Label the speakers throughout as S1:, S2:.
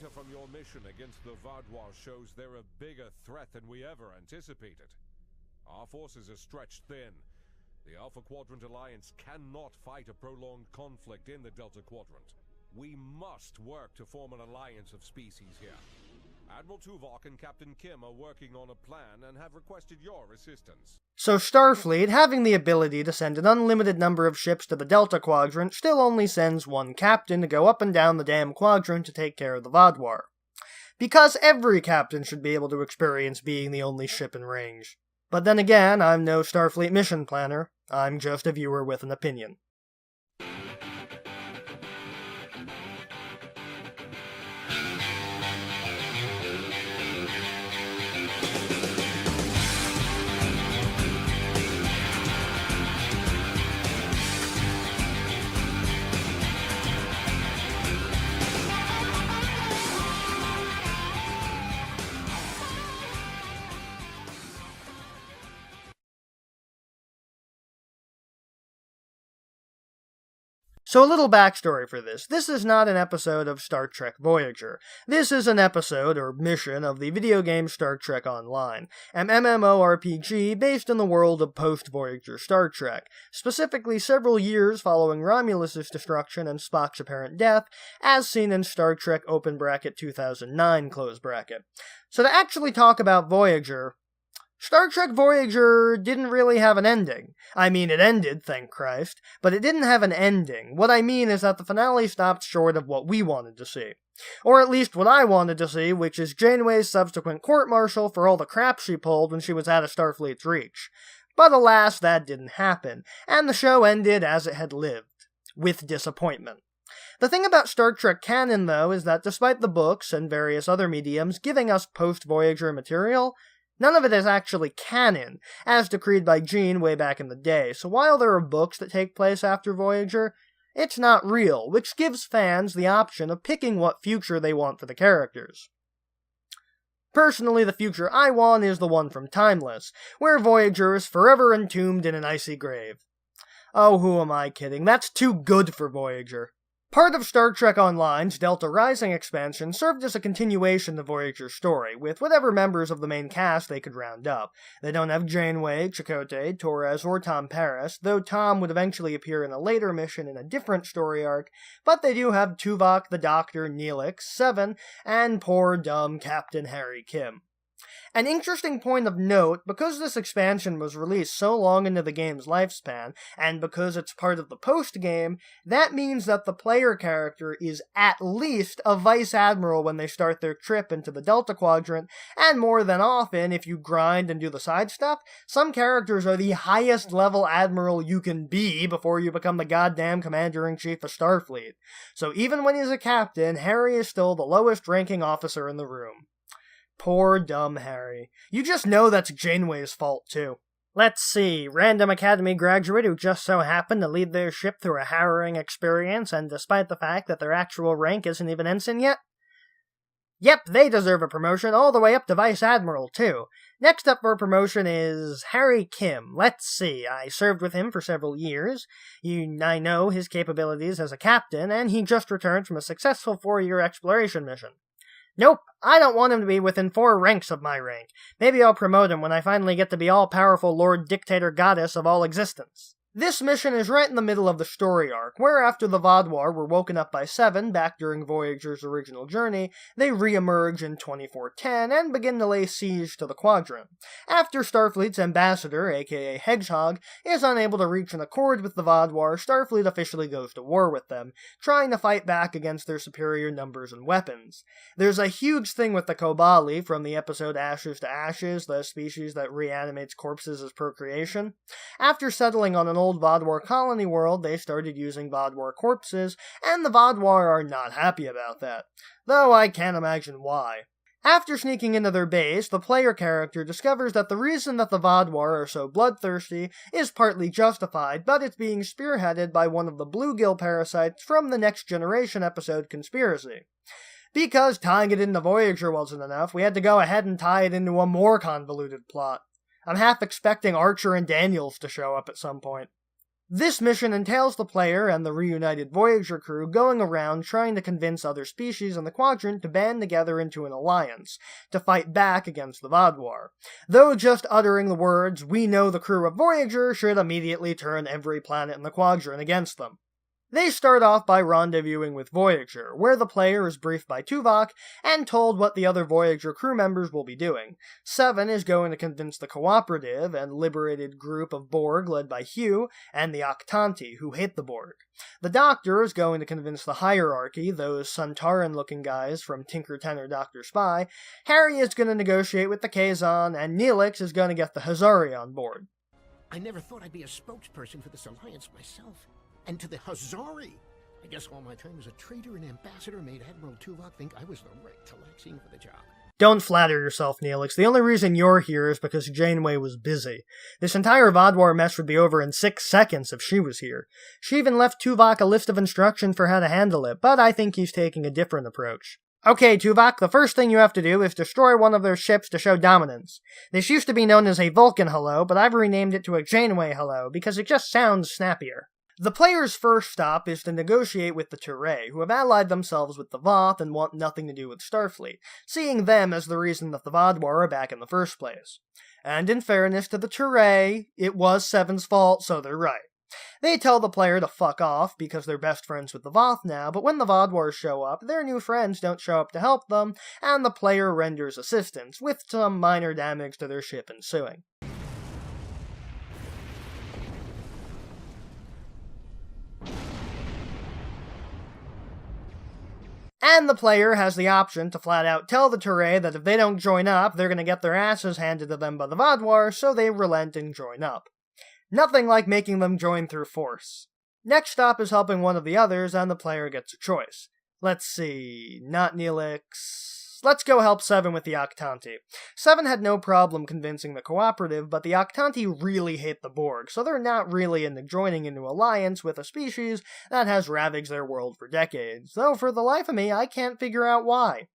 S1: data from your mission against the Vaadwaur shows they're a bigger threat than we ever anticipated. Our forces are stretched thin. The Alpha Quadrant Alliance cannot fight a prolonged conflict in the Delta Quadrant. We must work to form an alliance of species here. Admiral Tuvok and Captain Kim are working on a plan and have requested your assistance.
S2: So Starfleet, having the ability to send an unlimited number of ships to the Delta Quadrant, still only sends one captain to go up and down the damn quadrant to take care of the Vaadwaur. Because every captain should be able to experience being the only ship in range. But then again, I'm no Starfleet mission planner. I'm just a viewer with an opinion. So a little backstory for this. This is not an episode of Star Trek Voyager. This is an episode, or mission, of the video game Star Trek Online, an MMORPG based in the world of post-Voyager Star Trek, specifically several years following Romulus' destruction and Spock's apparent death, as seen in Star Trek 2009. So to actually talk about Voyager, Star Trek Voyager didn't really have an ending. I mean, it ended, thank Christ, but it didn't have an ending. What I mean is that the finale stopped short of what we wanted to see. Or at least what I wanted to see, which is Janeway's subsequent court-martial for all the crap she pulled when she was out of Starfleet's reach. But alas, that didn't happen, and the show ended as it had lived, with disappointment. The thing about Star Trek canon, though, is that despite the books and various other mediums giving us post-Voyager material, none of it is actually canon, as decreed by Gene way back in the day, so while there are books that take place after Voyager, it's not real, which gives fans the option of picking what future they want for the characters. Personally, the future I want is the one from Timeless, where Voyager is forever entombed in an icy grave. Oh, who am I kidding? That's too good for Voyager. Part of Star Trek Online's Delta Rising expansion served as a continuation of Voyager's story, with whatever members of the main cast they could round up. They don't have Janeway, Chakotay, Torres, or Tom Paris, though Tom would eventually appear in a later mission in a different story arc, but they do have Tuvok, the Doctor, Neelix, Seven, and poor dumb Captain Harry Kim. An interesting point of note, because this expansion was released so long into the game's lifespan, and because it's part of the post-game, that means that the player character is at least a Vice Admiral when they start their trip into the Delta Quadrant, and more than often, if you grind and do the side stuff, some characters are the highest level Admiral you can be before you become the goddamn Commander-in-Chief of Starfleet. So even when he's a captain, Harry is still the lowest ranking officer in the room. Poor dumb Harry. You just know that's Janeway's fault, too. Let's see, random Academy graduate who just so happened to lead their ship through a harrowing experience, and despite the fact that their actual rank isn't even ensign yet? Yep, they deserve a promotion all the way up to Vice Admiral, too. Next up for promotion is Harry Kim. Let's see, I served with him for several years. I know his capabilities as a captain, and he just returned from a successful 4-year exploration mission. Nope, I don't want him to be within 4 ranks of my rank. Maybe I'll promote him when I finally get to be all-powerful Lord Dictator Goddess of all existence. This mission is right in the middle of the story arc, where after the Vaadwaur were woken up by Seven back during Voyager's original journey, they re-emerge in 2410 and begin to lay siege to the Quadrant. After Starfleet's ambassador, aka Hedgehog, is unable to reach an accord with the Vaadwaur, Starfleet officially goes to war with them, trying to fight back against their superior numbers and weapons. There's a huge thing with the Kobali from the episode Ashes to Ashes, the species that reanimates corpses as procreation. After settling on an old Vaadwaur colony world, they started using Vaadwaur corpses, and the Vaadwaur are not happy about that. Though I can't imagine why. After sneaking into their base, the player character discovers that the reason that the Vaadwaur are so bloodthirsty is partly justified, but it's being spearheaded by one of the bluegill parasites from the Next Generation episode Conspiracy. Because tying it into Voyager wasn't enough, we had to go ahead and tie it into a more convoluted plot. I'm half expecting Archer and Daniels to show up at some point. This mission entails the player and the reunited Voyager crew going around trying to convince other species in the quadrant to band together into an alliance, to fight back against the Vaadwaur. Though just uttering the words, "We know the crew of Voyager," should immediately turn every planet in the quadrant against them. They start off by rendezvousing with Voyager, where the player is briefed by Tuvok and told what the other Voyager crew members will be doing. Seven is going to convince the Cooperative and liberated group of Borg led by Hugh and the Octanti, who hate the Borg. The Doctor is going to convince the Hierarchy, those Suntaran-looking guys from Tinker Tenor Dr. Spy. Harry is going to negotiate with the Kazon, and Neelix is going to get the Hazari on board.
S3: I never thought I'd be a spokesperson for this alliance myself. And to the Hazari! I guess all my time as a trader and ambassador made Admiral Tuvok think I was the right Talaxian for the job.
S2: Don't flatter yourself, Neelix. The only reason you're here is because Janeway was busy. This entire Vaadwaur mess would be over in 6 seconds if she was here. She even left Tuvok a list of instructions for how to handle it, but I think he's taking a different approach. Okay, Tuvok, the first thing you have to do is destroy one of their ships to show dominance. This used to be known as a Vulcan hello, but I've renamed it to a Janeway hello because it just sounds snappier. The player's first stop is to negotiate with the Turei, who have allied themselves with the Voth and want nothing to do with Starfleet, seeing them as the reason that the Vaadwaur are back in the first place. And in fairness to the Turei, it was Seven's fault, so they're right. They tell the player to fuck off because they're best friends with the Voth now, but when the Vaadwaurs show up, their new friends don't show up to help them, and the player renders assistance, with some minor damage to their ship ensuing. And the player has the option to flat out tell the Turei that if they don't join up, they're going to get their asses handed to them by the Vaadwaur, so they relent and join up. Nothing like making them join through force. Next stop is helping one of the others, and the player gets a choice. Let's see, not Neelix. Let's go help Seven with the Octanti. Seven had no problem convincing the Cooperative, but the Octanti really hate the Borg, so they're not really into joining into alliance with a species that has ravaged their world for decades, though for the life of me, I can't figure out why.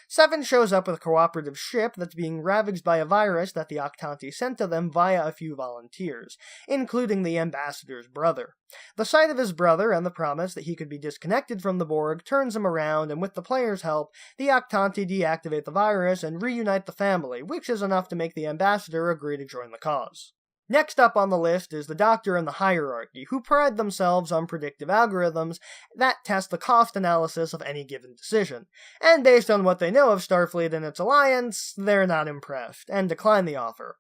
S2: Seven shows up with a Cooperative ship that's being ravaged by a virus that the Octanti sent to them via a few volunteers, including the ambassador's brother. The sight of his brother and the promise that he could be disconnected from the Borg turns him around, and with the player's help, the Octanti deactivate the virus and reunite the family, which is enough to make the ambassador agree to join the cause. Next up on the list is the Doctor and the Hierarchy, who pride themselves on predictive algorithms that test the cost analysis of any given decision. And based on what they know of Starfleet and its alliance, they're not impressed, and decline the offer.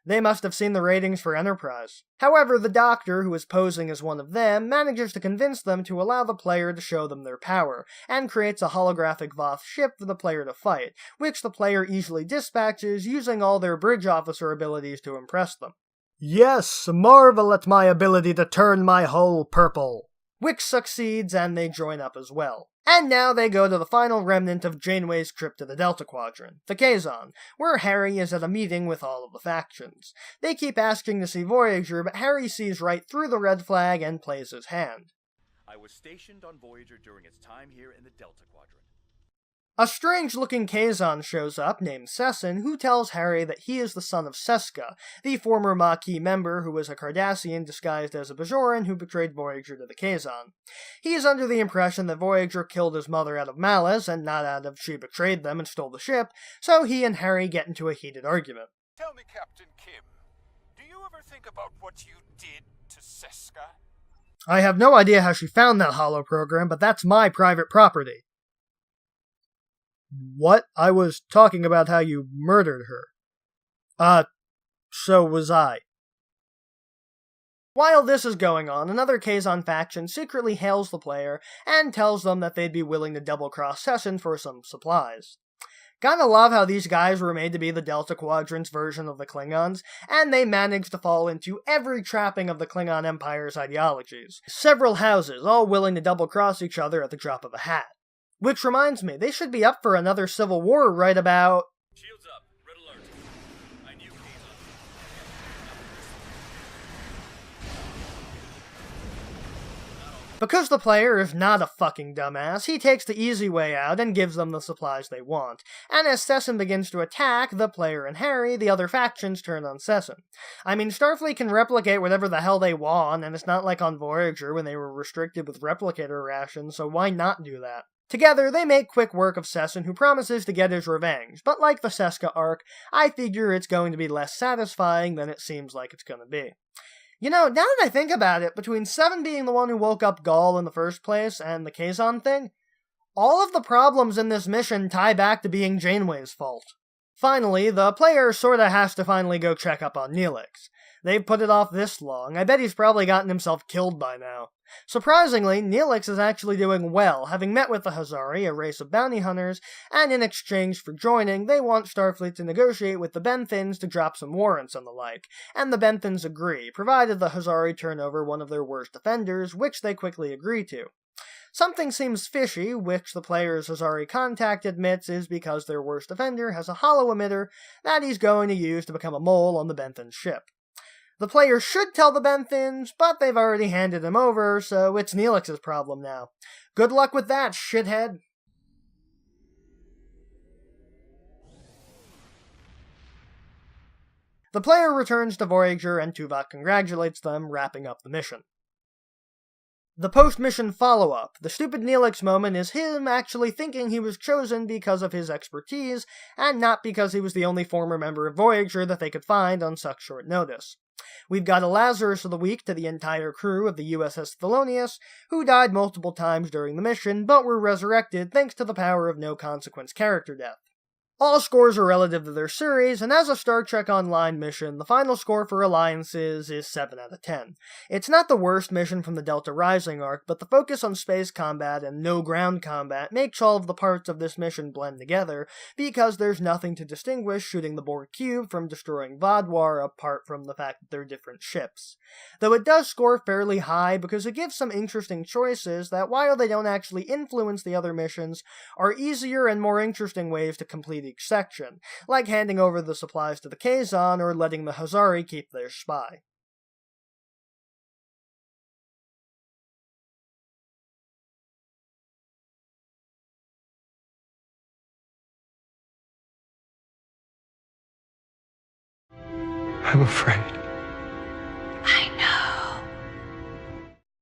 S2: They must have seen the ratings for Enterprise. However, the Doctor, who is posing as one of them, manages to convince them to allow the player to show them their power, and creates a holographic Voth ship for the player to fight, which the player easily dispatches using all their bridge officer abilities to impress them. Yes, marvel at my ability to turn my hull purple. Which succeeds, and they join up as well. And now they go to the final remnant of Janeway's trip to the Delta Quadrant, the Kazon, where Harry is at a meeting with all of the factions. They keep asking to see Voyager, but Harry sees right through the red flag and plays his hand.
S4: I was stationed on Voyager during its time here in the Delta Quadrant.
S2: A strange-looking Kazon shows up named Sessin, who tells Harry that he is the son of Seska, the former Maquis member who was a Cardassian disguised as a Bajoran who betrayed Voyager to the Kazon. He is under the impression that Voyager killed his mother out of malice, and not out of she betrayed them and stole the ship, so he and Harry get into a heated argument.
S5: Tell me, Captain Kim, do you ever think about what you did to Seska?
S2: I have no idea how she found that holo program, but that's my private property. What? I was talking about how you murdered her. So was I. While this is going on, another Kazon faction secretly hails the player and tells them that they'd be willing to double-cross Sessin for some supplies. Gotta love how these guys were made to be the Delta Quadrant's version of the Klingons, and they managed to fall into every trapping of the Klingon Empire's ideologies. Several houses, all willing to double-cross each other at the drop of a hat. Which reminds me, they should be up for another civil war right about...
S4: Shields up. Red alert. I knew
S2: Because the player is not a fucking dumbass, he takes the easy way out and gives them the supplies they want. And as Sessin begins to attack the player and Harry, the other factions turn on Sessin. I mean, Starfleet can replicate whatever the hell they want, and it's not like on Voyager when they were restricted with replicator rations, so why not do that? Together, they make quick work of Sessin, who promises to get his revenge, but like the Seska arc, I figure it's going to be less satisfying than it seems like it's going to be. You know, now that I think about it, between Seven being the one who woke up Gaul in the first place and the Kazon thing, all of the problems in this mission tie back to being Janeway's fault. Finally, the player sorta has to finally go check up on Neelix. They've put it off this long, I bet he's probably gotten himself killed by now. Surprisingly, Neelix is actually doing well, having met with the Hazari, a race of bounty hunters, and in exchange for joining, they want Starfleet to negotiate with the Benthans to drop some warrants and the like, and the Benthans agree, provided the Hazari turn over one of their worst offenders, which they quickly agree to. Something seems fishy, which the player's Hazari contact admits is because their worst offender has a hollow emitter that he's going to use to become a mole on the Benthan ship. The player should tell the Benthans, but they've already handed him over, so it's Neelix's problem now. Good luck with that, shithead. The player returns to Voyager and Tuvok congratulates them, wrapping up the mission. The post-mission follow-up. The stupid Neelix moment is him actually thinking he was chosen because of his expertise, and not because he was the only former member of Voyager that they could find on such short notice. We've got a Lazarus of the Week to the entire crew of the USS Thelonious, who died multiple times during the mission, but were resurrected thanks to the power of no-consequence character death. All scores are relative to their series, and as a Star Trek Online mission, the final score for Alliances is 7 out of 10. It's not the worst mission from the Delta Rising arc, but the focus on space combat and no ground combat makes all of the parts of this mission blend together, because there's nothing to distinguish shooting the Borg cube from destroying Vaadwaur apart from the fact that they're different ships. Though it does score fairly high because it gives some interesting choices that, while they don't actually influence the other missions, are easier and more interesting ways to complete each section, like handing over the supplies to the Kazon or letting the Hazari keep their spy.
S6: I'm afraid.